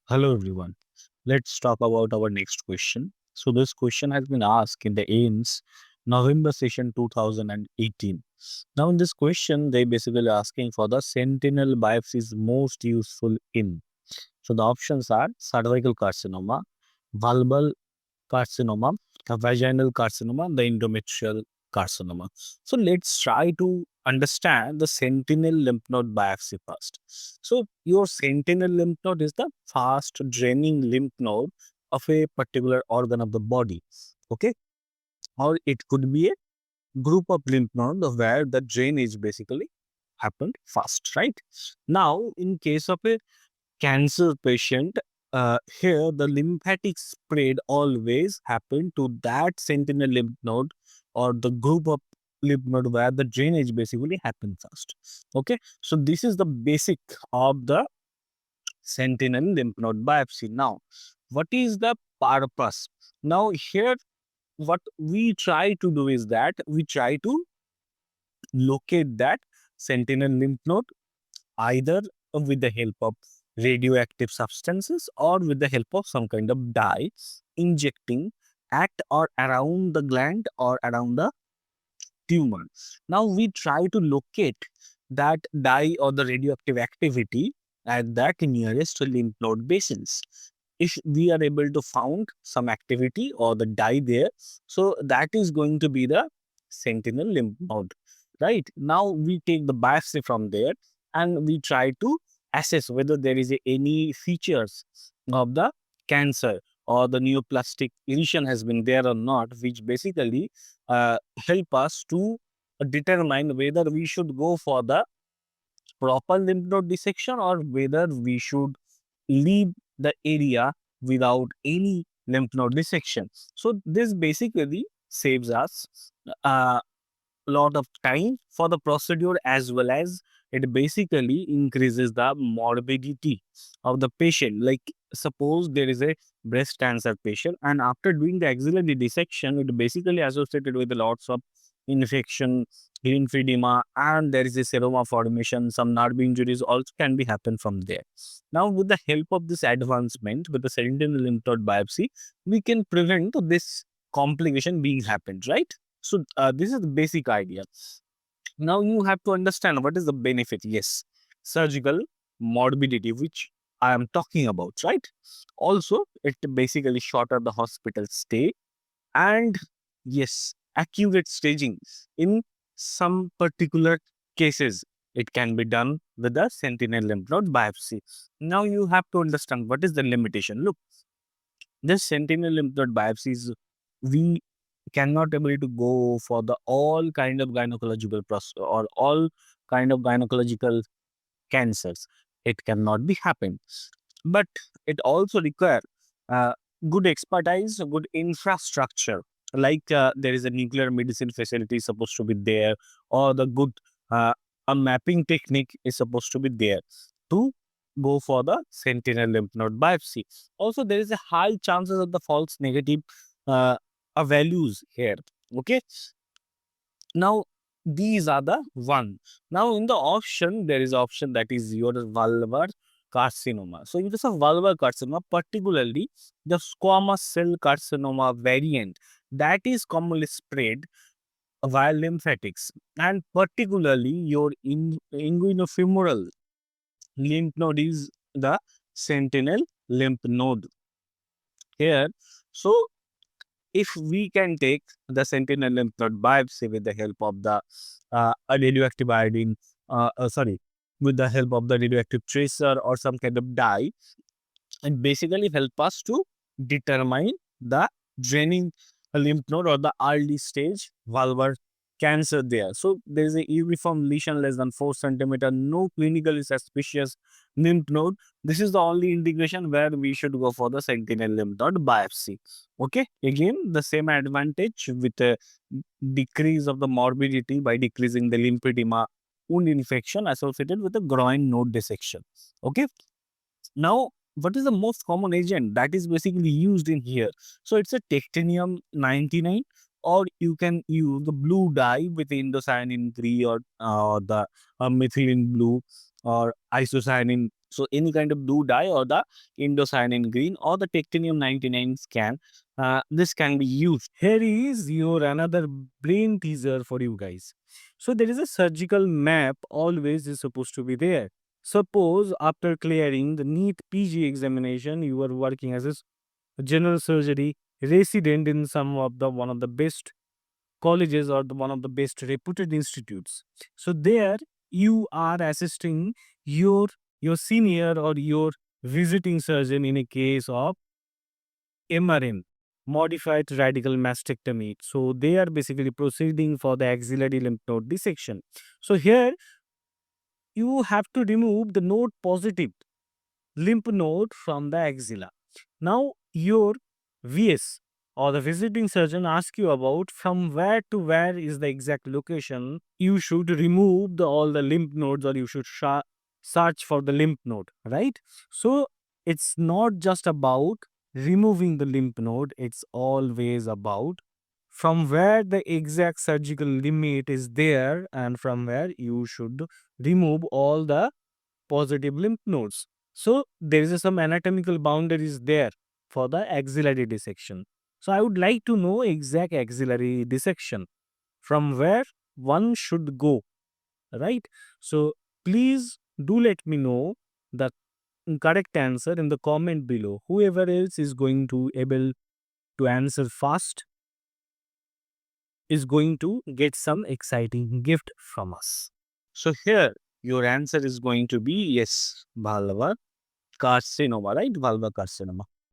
Hello everyone. Let's talk about our next question. So this question has been asked in the AIIMS November session 2018. Now in this question, they basically asking for the sentinel biopsies most useful in. So the options are cervical carcinoma, vulval carcinoma, vaginal carcinoma, the endometrial carcinoma. So let's try to understand the sentinel lymph node biopsy first. So your sentinel lymph node is the fast draining lymph node of a particular organ of the body. Okay. Or it could be a group of lymph nodes where the drainage basically happened fast, right? Now, in case of a cancer patient, here the lymphatic spread always happen to that sentinel lymph node or the group of lymph node where the drainage basically happens first. Okay, so this is the basic of the sentinel lymph node biopsy. Now, what is the purpose? Now, here what we try to do is that we try to locate that sentinel lymph node either with the help of radioactive substances or with the help of some kind of dye injecting at or around the gland or around the tumor. Now we try to locate that dye or the radioactive activity at that nearest lymph node basins. If we are able to found some activity or the dye there, so that is going to be the sentinel lymph node. Right now, we take the biopsy from there and we try to assess whether there is any features of the cancer or the neoplastic lesion has been there or not, which basically help us to determine whether we should go for the proper lymph node dissection or whether we should leave the area without any lymph node dissection. So this basically saves us a lot of time for the procedure, as well as it basically increases the morbidity of the patient. Like suppose there is a breast cancer patient and after doing the axillary dissection, it basically associated with lots of infection, lymphedema, and there is a seroma formation. Some nerve injuries also can be happen from there. Now, with the help of this advancement, with the sentinel lymph node biopsy, we can prevent this complication being happened, right? So this is the basic idea. Now you have to understand what is the benefit. Yes, surgical morbidity, which I am talking about, right? Also, it basically shorter the hospital stay, and yes, accurate staging in some particular cases. It can be done with the sentinel lymph node biopsy. Now you have to understand what is the limitation. Look, this sentinel lymph node biopsies, we cannot able to go for the all kind of gynecological process or all kind of gynecological cancers. It cannot be happen, but it also require uh, good expertise, good infrastructure. Like there is a nuclear medicine facility supposed to be there, or the good uh, a mapping technique is supposed to be there to go for the sentinel lymph node biopsy. Also, there is a high chances of the false negative uh, values here. Okay, now these are the one. Now in the option, there is option that is your vulvar carcinoma. So it is a vulvar carcinoma, particularly the squamous cell carcinoma variant that is commonly spread via lymphatics, and particularly your inguinofemoral lymph node is the sentinel lymph node here. So if we can take the sentinel lymph node biopsy with the help of the radioactive iodine, sorry, with the help of the radioactive tracer or some kind of dye, it basically help us to determine the draining lymph node or the early stage vulvar cancer there. So there is a uniform lesion less than 4 centimeter, no clinically suspicious lymph node. This is the only indication where we should go for the sentinel lymph node biopsy. Okay, again the same advantage with a decrease of the morbidity by decreasing the lymphedema, wound infection associated with the groin node dissection. Okay, now what is the most common agent that is basically used in here? So it's a technetium 99, or you can use the blue dye with indocyanine 3 or the methylene blue or isocyanine So any kind of blue dye or the Indocyanine green or the technetium 99 scan, this can be used. Here is your another brain teaser for you guys. So there is a surgical map always is supposed to be there. Suppose after clearing the NEET PG examination, you are working as a general surgery resident in some of the one of the best colleges or one of the best reputed institutes. So there you are assisting your your senior or your visiting surgeon in a case of MRM, modified radical mastectomy. So they are basically proceeding for the axillary lymph node dissection. So here you have to remove the node positive lymph node from the axilla. Now, your VS or the visiting surgeon asks you about from where to where is the exact location. You should remove all the lymph nodes or you should search for the lymph node, right? So, it's not just about removing the lymph node, it's always about from where the exact surgical limit is there and from where you should remove all the positive lymph nodes. So there is some anatomical boundaries there for the axillary dissection. So I would like to know exact axillary dissection from where one should go, right? So please do let me know the correct answer in the comment below. Whoever else is going to able to answer fast is going to get some exciting gift from us. So here your answer is going to be yes, vulvar carcinoma, right? Vulvar carcinoma.